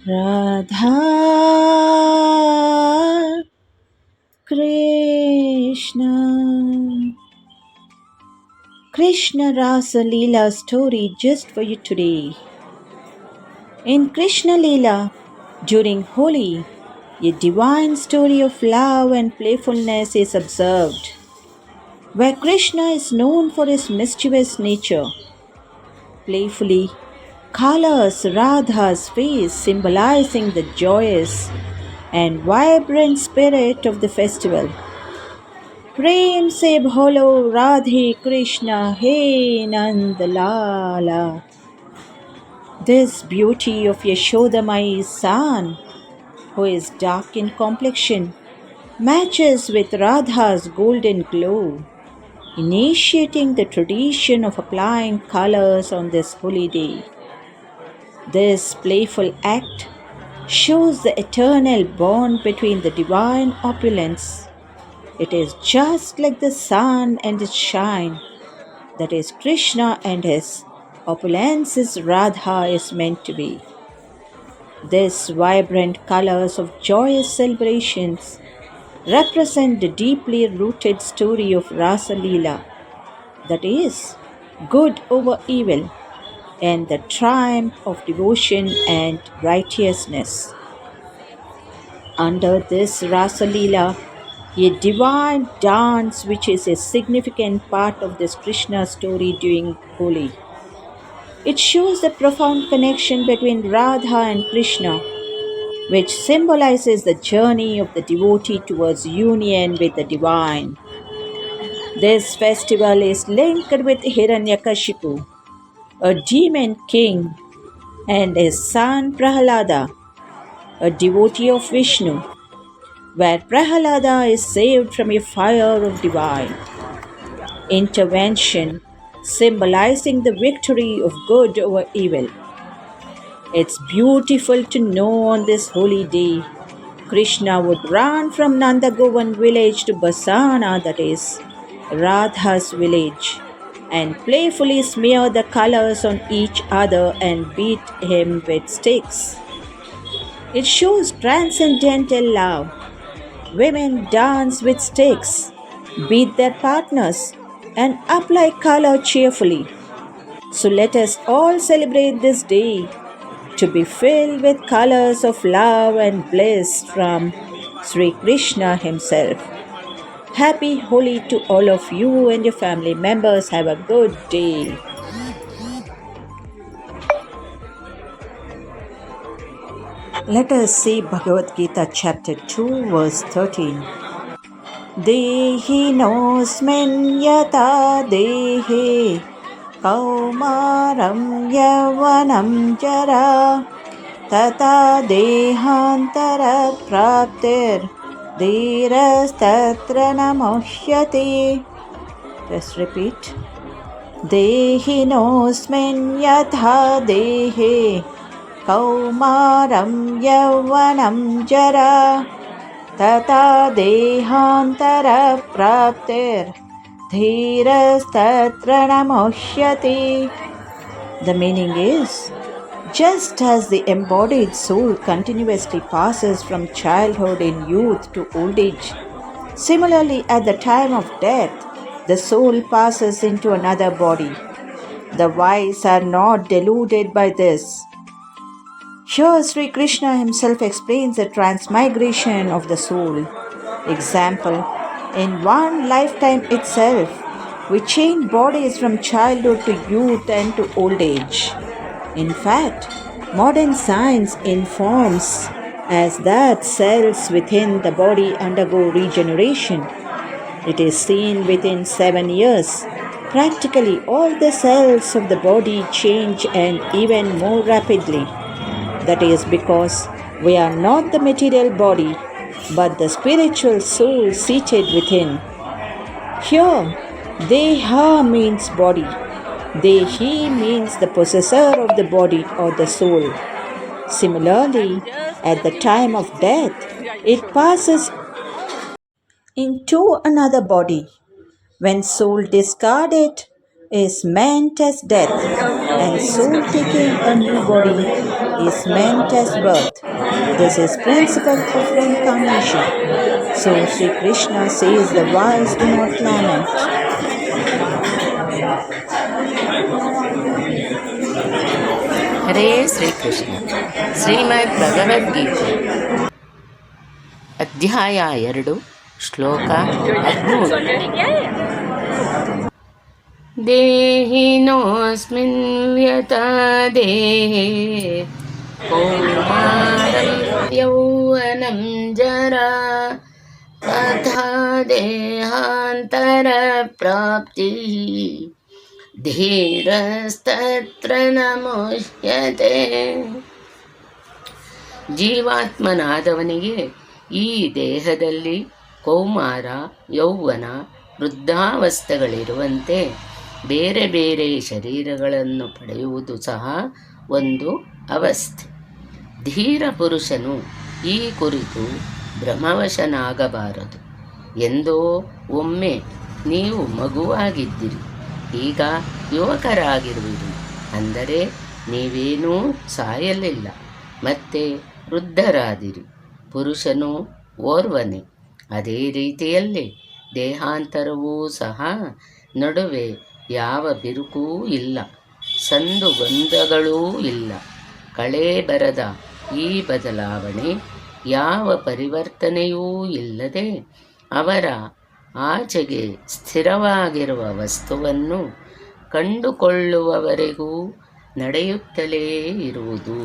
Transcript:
Radha Krishna Krishna Rasa Leela story just for you today. In Krishna Leela, during Holi, a divine story of love and playfulness is observed, where Krishna is known for his mischievous nature. Playfully colors Radha's face, symbolizing the joyous and vibrant spirit of the festival. Prem se bholo Radhe Krishna He Nand Lala. This beauty of Yashodamai's son, who is dark in complexion, matches with Radha's golden glow, initiating the tradition of applying colors on this holy day. This playful act shows the eternal bond between the divine opulence. It is just like the sun and its shine, that is Krishna and his opulence is Radha is meant to be. These vibrant colors of joyous celebrations represent the deeply rooted story of Rasa Leela, that is, good over evil, and the triumph of devotion and righteousness. Under this Rasa Leela, a divine dance which is a significant part of this Krishna story during Holi. It shows the profound connection between Radha and Krishna, which symbolizes the journey of the devotee towards union with the divine. This festival is linked with Hiranyakashipu, a demon king, and his son Prahalada, a devotee of Vishnu, where Prahalada is saved from a fire of divine intervention, symbolizing the victory of good over evil. It's beautiful to know on this holy day, Krishna would run from Nandagovan village to Basana, that is, Radha's village, and playfully smear the colors on each other and beat him with sticks. It shows transcendental love. Women dance with sticks, beat their partners, and apply color cheerfully. So let us all celebrate this day to be filled with colors of love and bliss from Sri Krishna himself. Happy Holi to all of you and your family members. Have a good day. Let us see Bhagavad Gita chapter 2 verse 13. Dehinosmin yata dehe kaumaram yavanam jara tata dehantara praptir धीरस्तत्र न मुह्यते. Just repeat. देहिनोऽस्मिन् यथा देहे कौमारं यौवनं जरा तथा देहान्तरप्राप्तिर्धीरस्तत्र न मुह्यते. The meaning is, just as the embodied soul continuously passes from childhood in youth to old age, similarly at the time of death, the soul passes into another body. The wise are not deluded by this. Here Sri Krishna himself explains the transmigration of the soul. Example, in one lifetime itself, we change bodies from childhood to youth and to old age. In fact, modern science informs us that cells within the body undergo regeneration. It is seen within 7 years. Practically all the cells of the body change and even more rapidly. That is because we are not the material body, but the spiritual soul seated within. Here, Deha means body. Dehi means the possessor of the body or the soul. Similarly, at the time of death, it passes into another body. When soul discarded is meant as death, and soul taking a new body is meant as birth. This is principle of reincarnation. So Sri Krishna says the wise do not lament. ಹರೇ ಶ್ರೀಕೃಷ್ಣ. ಶ್ರೀಮದ್ ಭಗವದ್ಗೀತೆ ಅಧ್ಯಾಯ 2 ಶ್ಲೋಕ 13. ದೇಹಿನೋಸ್ಮಿನ್ ವ್ಯತಾ ದೇಹೇ ಕೌಮಾರಂ ಯೌವನಂ ಜರಾ ತಥಾ ದೇಹಾಂತರ ಪ್ರಾಪ್ತಿ ಧೀರಸ್ತತ್ರ ನ ಮುಹ್ಯತೆ. ಜೀವಾತ್ಮನಾದವನಿಗೆ ಈ ದೇಹದಲ್ಲಿ ಕೌಮಾರ, ಯೌವನ, ವೃದ್ಧಾವಸ್ಥೆಗಳಿರುವಂತೆ ಬೇರೆ ಬೇರೆ ಶರೀರಗಳನ್ನು ಪಡೆಯುವುದು ಸಹ ಒಂದು ಅವಸ್ಥೆ. ಧೀರ ಪುರುಷನು ಈ ಕುರಿತು ಭ್ರಮವಶನಾಗಬಾರದು. ಎಂದೋ ಒಮ್ಮೆ ನೀವು ಮಗುವಾಗಿದ್ದಿರಿ, ಈಗ ಯುವಕರಾಗಿರುವಿರಿ, ಅಂದರೆ ನೀವೇನೂ ಸಾಯಲಿಲ್ಲ, ಮತ್ತೆ ವೃದ್ಧರಾದಿರಿ. ಪುರುಷನು ಓರ್ವನೇ. ಅದೇ ರೀತಿಯಲ್ಲಿ ದೇಹಾಂತರವೂ ಸಹ ನಡುವೆ ಯಾವ ಬಿರುಕೂ ಇಲ್ಲ, ಸಂದುಗೊಂದಗಳೂ ಇಲ್ಲ. ಕಳೆ ಬರದ ಈ ಬದಲಾವಣೆ ಯಾವ ಪರಿವರ್ತನೆಯೂ ಇಲ್ಲದೆ ಅವರ ಆಚೆಗೆ ಸ್ಥಿರವಾಗಿರುವ ವಸ್ತುವನ್ನು ಕಂಡುಕೊಳ್ಳುವವರೆಗೂ ನಡೆಯುತ್ತಲೇ ಇರುವುದು.